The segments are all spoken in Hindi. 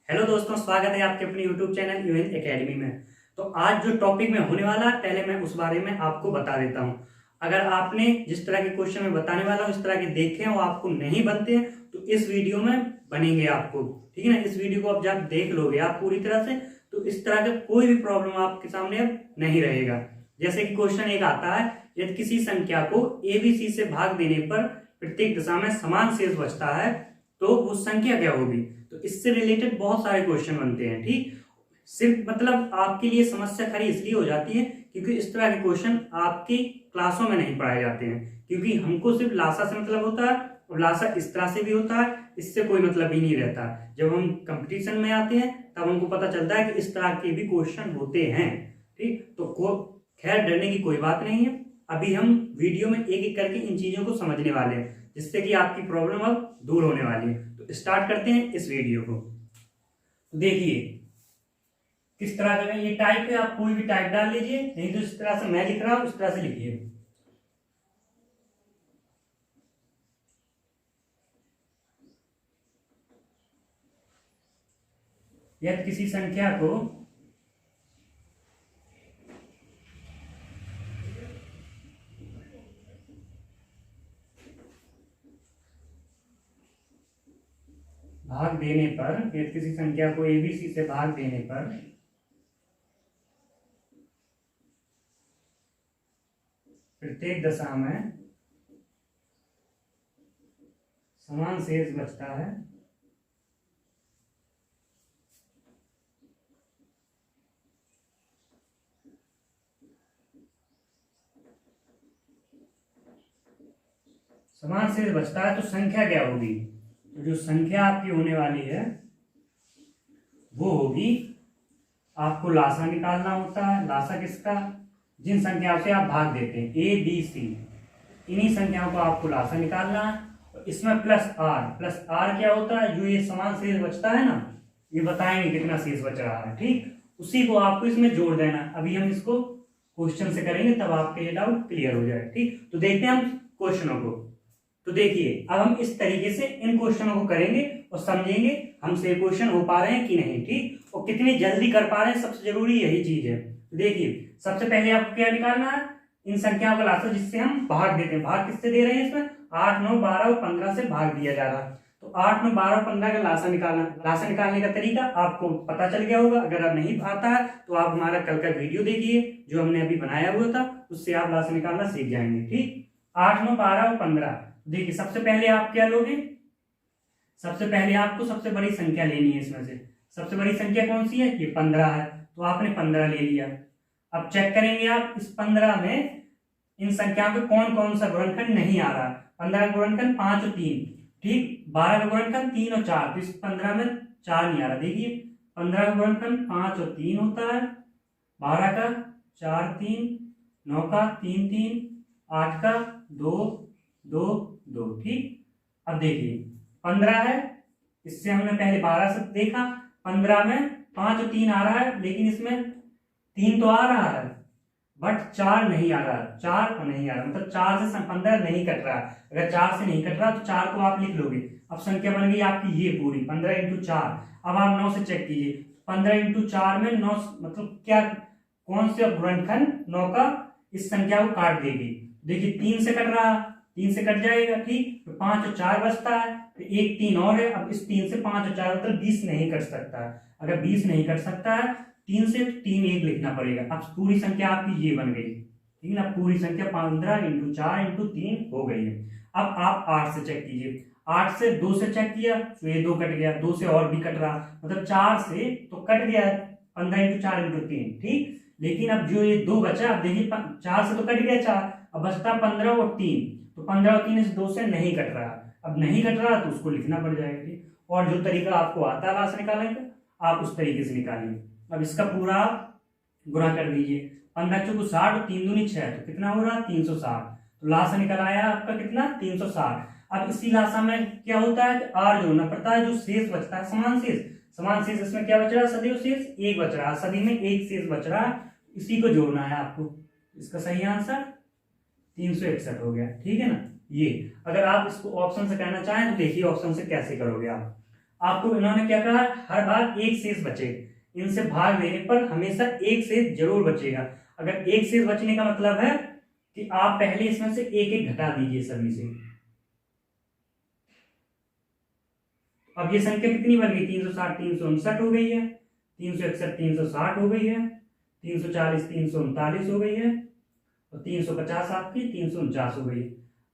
हेलो दोस्तों, स्वागत है आपके अपने YouTube चैनल यूएन एकेडमी में। तो आज जो टॉपिक में होने वाला है, पहले मैं उस बारे में आपको बता देता हूं। अगर आपने जिस तरह के क्वेश्चन में बताने वाला हूं इस तरह के देखे हैं और आपको नहीं बनते हैं तो इस वीडियो में बनेंगे आपको। ठीक है ना। इस वीडियो को अब जब देख लोगे आप पूरी तरह से तो इस तरह का कोई भी प्रॉब्लम आपके सामने अब नहीं रहेगा। जैसे कि क्वेश्चन एक आता है, यदि किसी संख्या को ABC से भाग देने पर प्रत्येक दिशा में समान शेष बचता है तो वो संख्या क्या होगी। तो इससे रिलेटेड बहुत सारे क्वेश्चन बनते हैं। ठीक, सिर्फ मतलब आपके लिए समस्या खड़ी इसलिए हो जाती है क्योंकि इस तरह के क्वेश्चन आपकी क्लासों में नहीं पढ़ाए जाते हैं, क्योंकि हमको सिर्फ लासा से मतलब होता है और लासा इस तरह से भी होता है, इससे कोई मतलब ही नहीं रहता। जब हम कंपटीशन में आते हैं तब हमको पता चलता है कि इस तरह के भी क्वेश्चन होते हैं। ठीक, तो खैर डरने की कोई बात नहीं है। अभी हम वीडियो में एक एक करके इन चीजों को समझने वाले हैं जिससे कि आपकी प्रॉब्लम अब दूर होने वाली है। तो स्टार्ट करते हैं इस वीडियो को। तो देखिए किस तरह का ये टाइप है, आप कोई भी टाइप डाल लीजिए, नहीं तो इस तरह से मैं लिख रहा हूं उस तरह से लिखिए। यदि किसी संख्या को भाग देने पर, यदि किसी संख्या को ABC से भाग देने पर प्रत्येक दशा में समान शेष बचता है समान शेष बचता है तो संख्या क्या होगी। तो जो संख्या आपकी होने वाली है वो होगी, आपको लासा निकालना होता है। लासा किसका, जिन संख्याओं से आप भाग देते हैं ABC, इन्हीं संख्याओं को आपको लासा निकालना है। और इसमें प्लस आर क्या होता है, जो ये समान शेष बचता है ना, ये बताएंगे कितना शेष बच रहा है। ठीक, उसी को आपको इसमें जोड़ देना। अभी हम इसको क्वेश्चन से करेंगे तब आपके ये डाउट क्लियर हो जाए। ठीक, तो देखते हैं हम क्वेश्चनों को। तो देखिए अब हम इस तरीके से इन क्वेश्चनों को करेंगे और समझेंगे हमसे क्वेश्चन हो पा रहे हैं कि नहीं। ठीक, और कितनी जल्दी कर पा रहे हैं, सबसे जरूरी यही चीज है। तो देखिए सबसे पहले आपको क्या निकालना है, इन संख्याओं का लासा जिससे हम भाग देते हैं। भाग किससे दे रहे हैं, इसमें 8, 9, 12 और 15 से भाग दिया जा रहा है। तो 8, 9, 12 और 15 का लासा निकालना। लासा निकालने का तरीका आपको पता चल गया होगा। अगर आप नहीं आता है तो आप हमारा कल का वीडियो देखिए जो हमने अभी बनाया हुआ था, उससे आप लासा निकालना सीख जाएंगे। ठीक, 8, 9, 12 और 15। देखिए सबसे पहले आप क्या लोगे, सबसे पहले आपको सबसे बड़ी संख्या लेनी है। इसमें से सबसे बड़ी संख्या कौन सी है, ये 15 है, तो आपने 15 ले लिया। अब चेक करेंगे आप इस 15 में इन संख्याओं के कौन कौन सा गुणनखंड नहीं आ रहा। 15 का गुणनखंड 5 और 3। ठीक, 12 का गुणनखंड 3 और 4, तो इस 15 में 4 नहीं आ रहा। देखिए 15 का गुणनखंड 5 और 3 होता है, 12 का 4 3, 9 का 3 3, 8 का 2 2 2। ठीक, अब देखिए 15 है, इससे हमने पहले 12 से देखा, 15 में 5 और 3 आ रहा है, लेकिन इसमें 3 तो आ रहा है बट 4 नहीं आ रहा। 4 नहीं आ रहा, मतलब 4 से 15 नहीं कट रहा। अगर 4 से नहीं कट रहा तो 4 को आप लिख लोगे। अब संख्या बन गई आपकी ये पूरी 15 इंटू 4। अब आप 9 से चेक कीजिए, 15 इंटू 4 में 9 मतलब क्या, कौन से गुणनखंड 9 का इस संख्या को काट देगी। देखिए 3 से कट रहा, 3 से कट जाएगा। ठीक, तो 5 और 4 बचता है, तो एक 3 और है। अब इस 3 से 5 और 4 मतलब 20 नहीं कट सकता है। अगर 20 नहीं कट सकता है 3 से, तो 3 1 लिखना पड़ेगा। अब पूरी संख्या आपकी ये बन गई। ठीक है ना, पूरी संख्या 15 इंटू 4 इंटू 3 हो गई है। अब आप 8 से चेक कीजिए, 8 से 2 से चेक किया तो ये 2 कट गया, 2 से और भी कट रहा, मतलब 4 से तो कट गया 15 इंटू 4 इंटू 3। ठीक, लेकिन अब जो ये 2 बचा, अब देखिए 4 से तो कट गया 4, अब बचता 15 और 3, तो 15 और 3 इस 2 से नहीं कट रहा। अब नहीं कट रहा तो उसको लिखना पड़ जाएगा। ठीक, और जो तरीका आपको आता है लासा निकालने का आप उस तरीके से निकालिए। अब इसका पूरा आप गुणा कर दीजिए, 15 चौको 60 और 3 दूनी 6, तो कितना हो रहा 360। तो लासा निकल आया आपका कितना 360। अब इसी लासा में क्या होता है, आर जोड़ना पड़ता है, जो शेष बचता है समान शेष। समान शेष इसमें क्या बच रहा है, सदैव शेष 1 बच रहा है, सभी में 1 शेष बच रहा है, इसी को जोड़ना है आपको। इसका सही आंसर 361 हो गया। ठीक है ना। ये अगर आप इसको ऑप्शन से कहना चाहें तो देखिए ऑप्शन से कैसे करोगे आप। आपको इन्होंने क्या कहा, हर बार एक शेष बचे, इनसे भाग देने पर हमेशा एक शेष जरूर बचेगा। अगर एक शेष बचने का मतलब है कि आप पहले इसमें से एक एक घटा दीजिए सभी से। अब ये संख्या कितनी बन गई, 360 359 हो गई है, 361 360 हो गई है, 340 339 हो गई है, और 350 आपकी 349 हो गई है।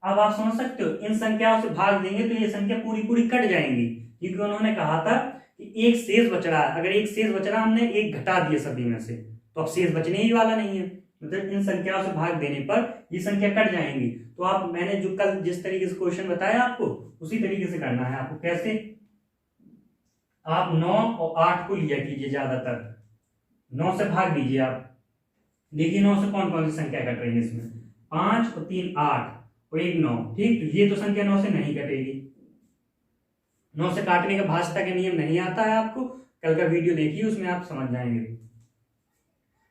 अब आप समझ सकते हो, इन संख्याओं से भाग देंगे तो ये संख्या पूरी पूरी कट जाएंगी, क्योंकि उन्होंने कहा था कि एक शेष बच रहा है। अगर एक शेष बच रहा, हमने एक घटा दिया सभी में से, तो अब शेष बचने ही वाला नहीं है। मतलब इन संख्याओं से भाग देने पर ये संख्या कट जाएंगी। तो आप, मैंने जो कल जिस तरीके से क्वेश्चन बताया आपको, उसी तरीके से करना है आपको। कैसे, आप 9 और 8 को लिया कीजिए, ज्यादातर 9 से भाग दीजिए आप। देखिए 9 से कौन कौन सी संख्या कट रही है इसमें, 5 और 3 8 और 1 9। ठीक, तो ये तो संख्या 9 से नहीं कटेगी। 9 से काटने का भाजता के नियम नहीं आता है आपको, कल का वीडियो देखिए, उसमें आप समझ जाएंगे।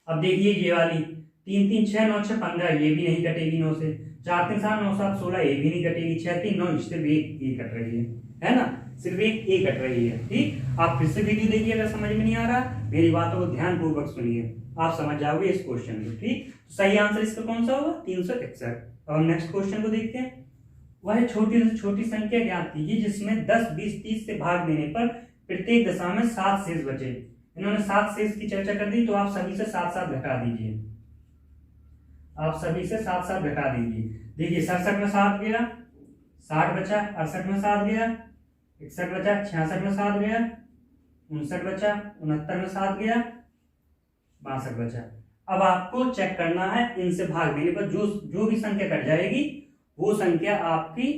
अब देखिए ये वाली 3 3 6 9 6 15, ये भी नहीं कटेगी 9 से। 4 3 7 9 7 16, ये भी नहीं कटेगी। 6 3 9, सिर्फ एक ये कट रही है ना, सिर्फ एक कट रही है। ठीक, आप फिर से वीडियो देखिए, अगर समझ में नहीं आ रहा मेरी बातों को ध्यान पूर्वक सुनिए, आप समझ जाओगे इस क्वेश्चन को। ठीक, तो सही आंसर इसका कौन सा होगा, 361। अब हम नेक्स्ट क्वेश्चन को देखते हैं। वह छोटी से छोटी संख्या ज्ञात कीजिए जिसमें 10 20 30 से भाग देने पर प्रत्येक दशा में 7 शेष बचे। इन्होंने 7 शेष की चर्चा कर दी, तो आप सभी से 7 7 घटा दीजिए, आप सभी से 7 7 घटा दीजिए। देखिए 67 में 7 गया, 60 बचा, 68 में 7 गया, 61 बचा, 66 में 7 गया, 59 बचा, 69 में 7 गया, 62 बचा। अब आपको चेक करना है, इनसे भाग देने पर जो भी संख्या कट जाएगी वो संख्या आपकी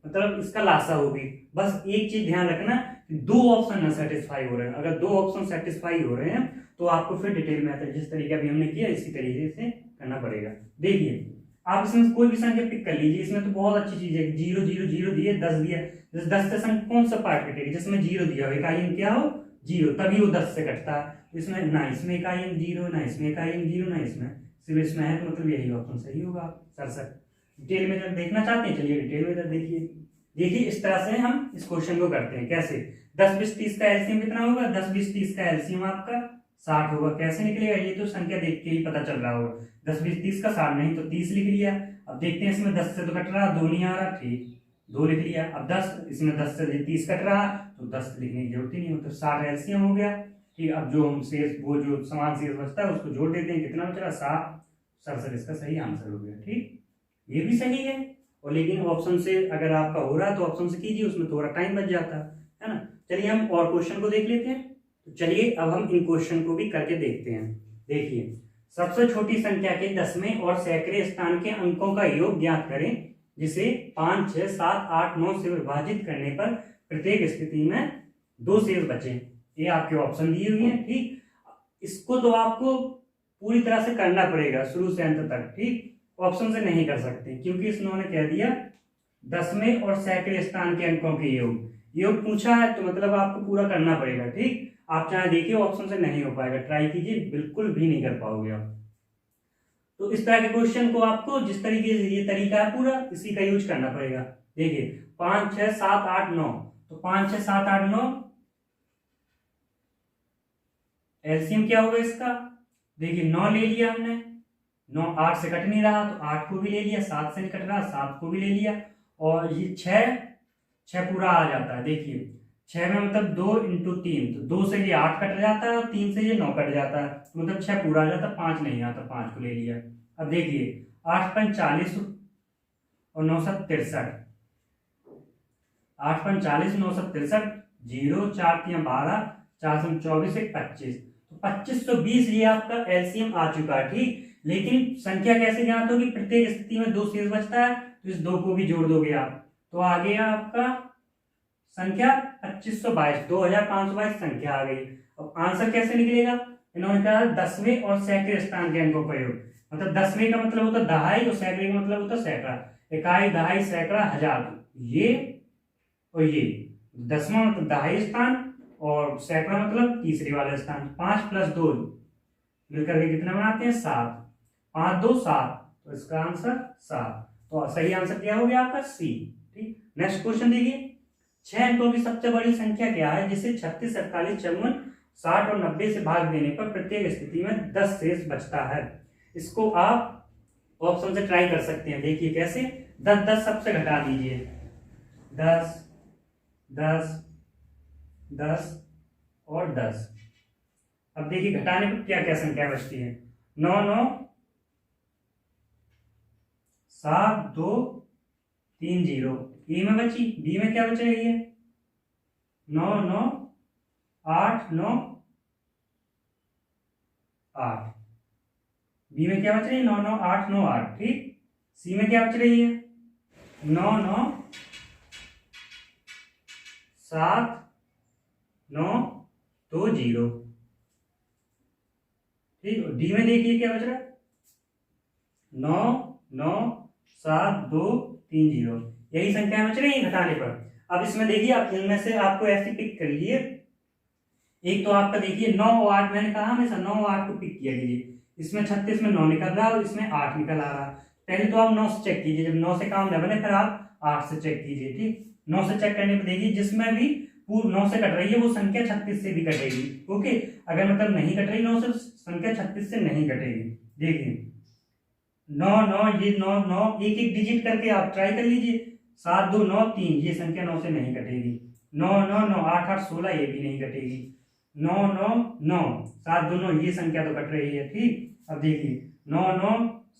मतलब इसका लासा होगी। बस एक चीज ध्यान रखना कि 2 ऑप्शन न सेटिस्फाई हो रहे हैं। अगर 2 ऑप्शन सेटिस्फाई हो रहे हैं तो आपको फिर डिटेल मेथड जिस तरीके अभी हमने किया इसी तरीके से करना पड़ेगा। देखिए आप इसमें कोई भी संख्या पिक कर लीजिए, इसमें तो बहुत अच्छी चीज है, 0 0 0 दिए, 10 दिया, 10 से संख्या कौन सा पार्ट कटेगी, जिसमें 0 दिया हो, इकाई क्या हो 0, तभी वो 10 से कटता है। इसमें ना इसमें इकाई 0, ना इसमें इकाई 0, ना इसमें, सिर्फ इसमें है, तो मतलब यही ऑप्शन सही होगा। सर डिटेल में जब देखना चाहते हैं, चलिए डिटेल में जब देखिए इस तरह से हम इस क्वेश्चन को करते हैं। कैसे, 10 20 30 का एलसीएम कितना होगा, 10 20 30 का एलसीएम आपका 60 होगा। कैसे निकलेगा, ये तो संख्या देख के ही पता चल रहा होगा। 10 20 30 का 60 नहीं तो 30 लिख लिया। अब देखते हैं इसमें 10 से तो कट रहा, 2 नहीं आ रहा, ठीक 2 लिख लिया। अब 10, इसमें 10 से 30 कट रहा तो 10 लिखने की जरूरत ही नहीं, मतलब 60 एलसीएम हो गया। ठीक, अब जो हम शेष, वो जो समान शेष बचता है उसको जोड़ देते हैं, कितना बच रहा 7। सर इसका सही आंसर हो गया। ठीक, ये भी सही है। और लेकिन ऑप्शन से अगर आपका हो रहा है तो ऑप्शन से कीजिए, उसमें थोड़ा टाइम बच जाता है ना। चलिए हम और क्वेश्चन को देख लेते हैं। तो चलिए अब हम इन क्वेश्चन को भी करके देखते हैं। देखिए, सबसे छोटी संख्या के दसवें और सैकड़े स्थान के अंकों का योग ज्ञात करें, जिसे 5 6 7 8 9 से विभाजित करने पर प्रत्येक स्थिति में 2 शेष बचे। ये आपके ऑप्शन दिए हुए हैं। ठीक, इसको तो आपको पूरी तरह से करना पड़ेगा शुरू से अंत तक। ठीक, ऑप्शन से नहीं कर सकते, क्योंकि इन्होंने कह दिया दसवें और सैकड़े स्थान के अंकों के योग पूछा है, तो मतलब आपको पूरा करना पड़ेगा। ठीक, आप चाहे देखिए ऑप्शन से नहीं हो पाएगा, ट्राई कीजिए, बिल्कुल भी नहीं कर पाओगे आप। तो इस तरह के क्वेश्चन को आपको जिस तरीके से ये तरीका है पूरा, इसी का यूज करना पड़ेगा। देखिए 5 6 7 8 9, तो 5 6 7 8 9 एलसीएम क्या होगा इसका। देखिए 9 ले लिया हमने, 9 8 से कट नहीं रहा तो 8 को भी ले लिया, 7 से नहीं कट रहा 7 को भी ले लिया, और ये 6 पूरा आ जाता है। देखिए 6 में मतलब 2 × 3, तो 2 से ये 8 कट जाता है और 3 से ये 9 कट जाता है, तो मतलब 6 पूरा आ जाता है, 5 नहीं आता, 5 को ले लिया। अब देखिए 8 5 40 और 9 7 63, 8 5 40 9 7 63, 0 4 3 12, 4 से 24 1 25, तो 2520 ये आपका एलसीएम आ चुका है। ठीक, लेकिन संख्या कैसे ज्ञात होगी, प्रत्येक स्थिति में 2 शेष बचता है, तो इस 2 को भी जोड़ दोगे आप, तो आ गया आपका संख्या 2522, 2522 संख्या आ गई। अब आंसर कैसे निकलेगा, इन्होंने कहा दसवें और सैकड़े स्थान के अंकों का योग, मतलब दसवें का मतलब होता दहाई और सैकड़े का मतलब होता सैकड़ा, इकाई दहाई सैकड़ा हजार, ये और ये, 10वां मतलब दहाई स्थान और सैकड़ा मतलब तीसरे वाला स्थान। 5 + 2 मिलकर के कितना बनाते हैं 7, 5 2 7, तो इसका आंसर 7। तो सही आंसर क्या हो गया आपका सी। ठीक, नेक्स्ट क्वेश्चन देखिए, 6 अंकों की सबसे बड़ी संख्या क्या है जिसे 36, 48, 54, 60 और 90 से भाग देने पर प्रत्येक स्थिति में 10 शेष बचता है। इसको आप ऑप्शन से ट्राई कर सकते हैं। देखिए कैसे, 10 10 सबसे घटा दीजिए, 10 10 10 और 10। अब देखिए घटाने पर क्या क्या संख्या बचती है, 9 9 7 2 3 0। ए में बची, बी में क्या बच रही है, 9 9 8 9 8। बी में क्या बच रही है, 9 9 8 9 8। ठीक, सी में क्या बच रही है, 9 9 7 9 2 0। ठीक, डी में देखिए क्या बच रहा है, 9 9 7 2 3 0। यही संख्या बच रही है घटाने पर। अब इसमें देखिए, आप इनमें से आपको ऐसे पिक कर लीजिए। एक तो आपका देखिए 9 और 8, मैंने कहा हमेशा 9 और 8 को पिक किया कीजिए। इसमें 36 में 9 निकल रहा है और इसमें 8 निकल आ रहा है। पहले तो आप 9 से चेक कीजिए, जब 9 से काम न बने फिर आप 8 से चेक कीजिए। ठीक, 9 से चेक करने पर देखिए जिसमें भी पूर्व 9 से कट रही है वो संख्या 36 से भी कटेगी। ओके, अगर मतलब नहीं कट रही 9 से, संख्या 36 से नहीं कटेगी। देखिए 9 9, ये 9 9 एक एक डिजिट करके आप ट्राई कर लीजिए। 7 2 9 3, ये संख्या 9 से नहीं कटेगी। 9 9 9 8 8 16, ये भी नहीं कटेगी। 9 9 9 7 2 9, ये संख्या तो कट रही है। ठीक, अब देखिए 9 9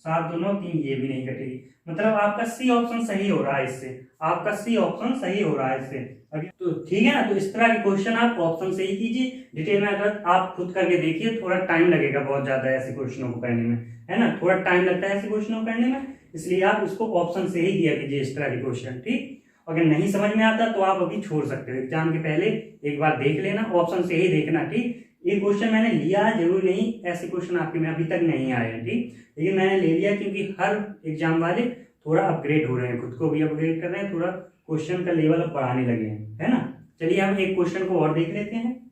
7 2 9 3, ये भी नहीं कटेगी। मतलब आपका सी ऑप्शन सही हो रहा है इससे, आपका सी ऑप्शन सही हो रहा है इससे। अभी तो ठीक है ना, तो इस तरह के क्वेश्चन आप ऑप्शन से ही कीजिए। डिटेल में अगर आप खुद करके देखिए, थोड़ा टाइम लगेगा बहुत ज्यादा ऐसे क्वेश्चनों को करने में, है ना, थोड़ा टाइम लगता है ऐसे क्वेश्चनों को करने में, इसलिए आप उसको ऑप्शन से ही किया कीजिए इस तरह के क्वेश्चन। ठीक, अगर नहीं समझ में आता तो आप अभी छोड़ सकते हो, एग्जाम के पहले एक बार देख लेना, ऑप्शन से ही देखना। ठीक, ये क्वेश्चन मैंने लिया, जरूरी नहीं ऐसे क्वेश्चन आपके में अभी तक नहीं आए हैं। ठीक, लेकिन मैंने ले लिया क्योंकि हर एग्जाम वाले थोड़ा अपग्रेड हो रहे हैं, खुद को भी अपग्रेड कर रहे हैं, थोड़ा क्वेश्चन का लेवल अब बढ़ाने लगे हैं, है ना। चलिए हम एक क्वेश्चन को और देख लेते हैं।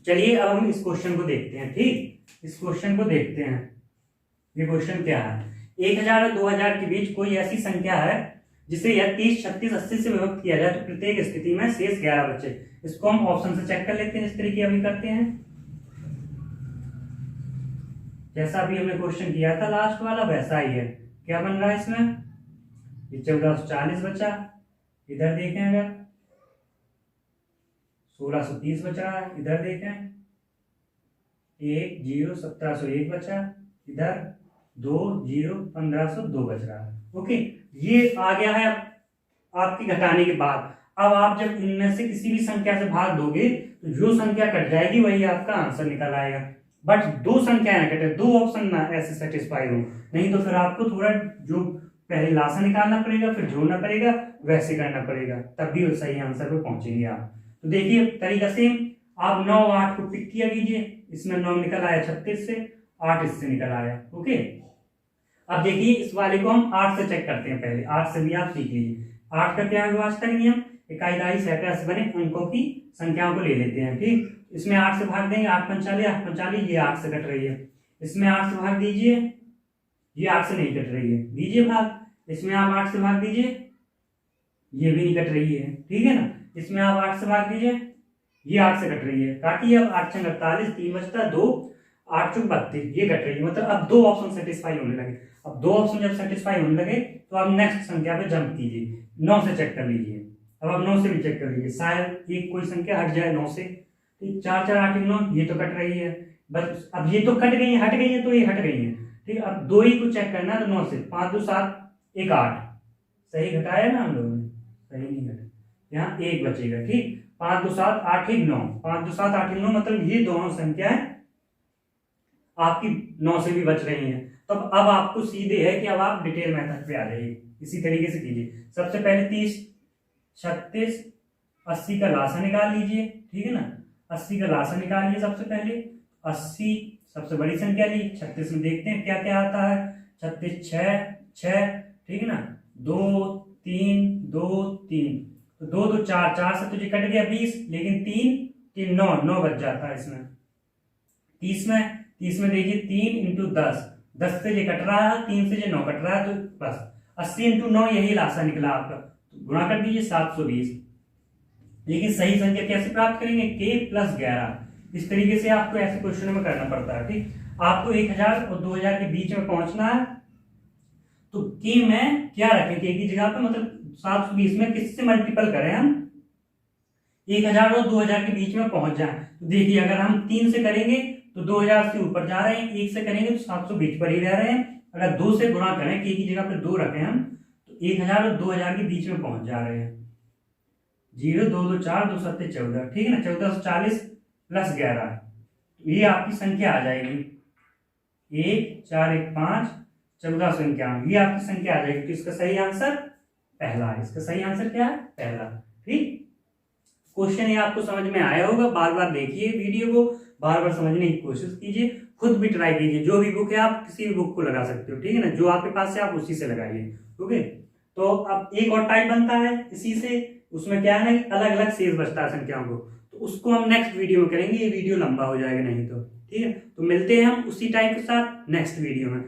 चलिए अब हम इस क्वेश्चन को देखते हैं। ठीक, इस क्वेश्चन को देखते हैं। ये क्वेश्चन क्या है, 1000 और 2000 के बीच कोई ऐसी संख्या है जिसे यह 30 36 80 से विभक्त किया जाए तो प्रत्येक स्थिति में शेष 11 बचे। इसको हम ऑप्शन से चेक कर लेते हैं, इस तरीके अभी करते हैं जैसा अभी हमने क्वेश्चन किया था लास्ट वाला, वैसा ही है। क्या बन रहा है इसमें, 1440 बचा, इधर देखें अगर 1630 बच रहा है, इधर देखें 1 0 1701 बचा, इधर 2 0 1502 बच रहा है। ओके, ये आ गया है आपकी घटाने के बाद। अब आप जब इनमें से किसी भी संख्या से भाग दोगे तो जो संख्या कट जाएगी वही आपका आंसर निकल आएगा। बट दो संख्याएं ना कटे, दो ऑप्शन ना ऐसे सेटिस्फाई हो, नहीं तो फिर आपको थोड़ा जो पहले लासा निकालना पड़ेगा, फिर जोड़ना पड़ेगा, वैसे करना पड़ेगा, तब भी सही आंसर पे पहुंचेंगे आप। तो देखिए तरीका से आप 9 8 को पिक किया कीजिए, इसमें 9 निकल आया 36 से, 8 इससे निकल आया। ओके, अब देखिए इस वाले को हम 8 से चेक करते हैं, पहले 8 से भी आप सीख लीजिए। 8 का क्या विभाजक नियम, इकाई दहाई सैकड़ा से बने अंकों की संख्याओं को ले लेते हैं। ठीक, इसमें 8 से भाग देंगे, 8 45 8 45, ये 8 से कट रही है। इसमें 8 से भाग दीजिए, ये 8 से नहीं कट रही है, दीजिए भाग। इसमें आप 8 से भाग दीजिए, ये भी नहीं कट रही है, ठीक है ना। इसमें आप 8 से भाग दीजिए, ये 8 से कट रही है, काटिए। अब 8 6 48, 3 बचता 2, 8 चौक 32, ये कट रही है। मतलब अब दो ऑप्शन सेटिस्फाई होने लगे। अब दो ऑप्शन जब सेटिस्फाई होने लगे तो आप नेक्स्ट संख्या पे जंप कीजिए, 9 से चेक कर लीजिए। अब आप 9 से भी चेक कर लीजिए, शायद एक कोई संख्या हट जाए 9 से। 4 4 8 9, ये तो कट रही है, बस अब ये तो कट गई है, हट गई है, तो ये हट गई है। ठीक, अब दो ही को चेक करना है, तो 9 से 5 2 7 1 8, सही घटाया ना हम लोगों ने, सही नहीं घटा, यहाँ 1 बचेगा। ठीक, 5 2 7 8 1 9, 5 2 7 8 1 9, मतलब ये दोनों संख्याएं आपकी 9 से भी बच रही हैं। तो अब आपको सीधे है कि अब आप डिटेल मेथड पे आ जाइए, इसी तरीके से कीजिए। सबसे पहले 30 36 80 का लासा निकाल लीजिए, ठीक है ना। 80 का लासा निकालिए सबसे पहले। 80 सबसे बड़ी संख्या ली, 36 में देखते हैं क्या क्या आता है। 36 6 6, ठीक है ना, 2 3 2 3, तो 2 2 4 4 से तुझे कट गया 20, लेकिन 3 3 9 9 बच जाता है इसमें। 30 में देखिए 3 इंटू 10, 10 से ये कट रहा है, 3 से ये 9 कट रहा है, तो बस 80 इंटू 9 यही लासा निकला आपका। तो गुणा कर दीजिए 720, लेकिन सही संख्या कैसे प्राप्त करेंगे, k प्लस 11। इस तरीके से आपको ऐसे क्वेश्चन में करना पड़ता है। ठीक, आपको 1000 और 2000 के बीच में पहुंचना है, तो k में क्या रखें, k की जगह पे मतलब 720 में किससे मल्टीपल करें हम, 1000 और 2000 के बीच में पहुंच जाए। तो देखिए अगर हम 3 से करेंगे तो 2000 से ऊपर जा रहे हैं, 1 से करेंगे तो 720 पर ही रह रहे हैं। अगर 2 से गुणा करें, k की जगह पे 2 रखें हम, तो 1000 और 2000 के बीच में पहुंच जा रहे हैं। 0 2 2 4 2 7 14, ठीक है ना, 1440 प्लस 11, ये आपकी संख्या आ जाएगी 1 4 1 5 1451, ये आपकी संख्या आ जाएगी। तो इसका सही आंसर पहला है। इसका सही आंसर क्या है, पहला। ठीक, क्वेश्चन ये आपको समझ में आया होगा। बार बार देखिए वीडियो को, बार बार समझने की कोशिश कीजिए, खुद भी ट्राई कीजिए। जो भी बुक है आप किसी भी बुक को लगा सकते हो, ठीक है ना, जो आपके पास है आप उसी से लगाइए। ओके, तो अब एक और टाइप बनता है इसी से, उसमें क्या है ना, अलग अलग शेष बचता है संख्याओं को, तो उसको हम नेक्स्ट वीडियो में करेंगे, ये वीडियो लंबा हो जाएगा नहीं तो। ठीक है, तो मिलते हैं हम उसी टाइप के साथ नेक्स्ट वीडियो में।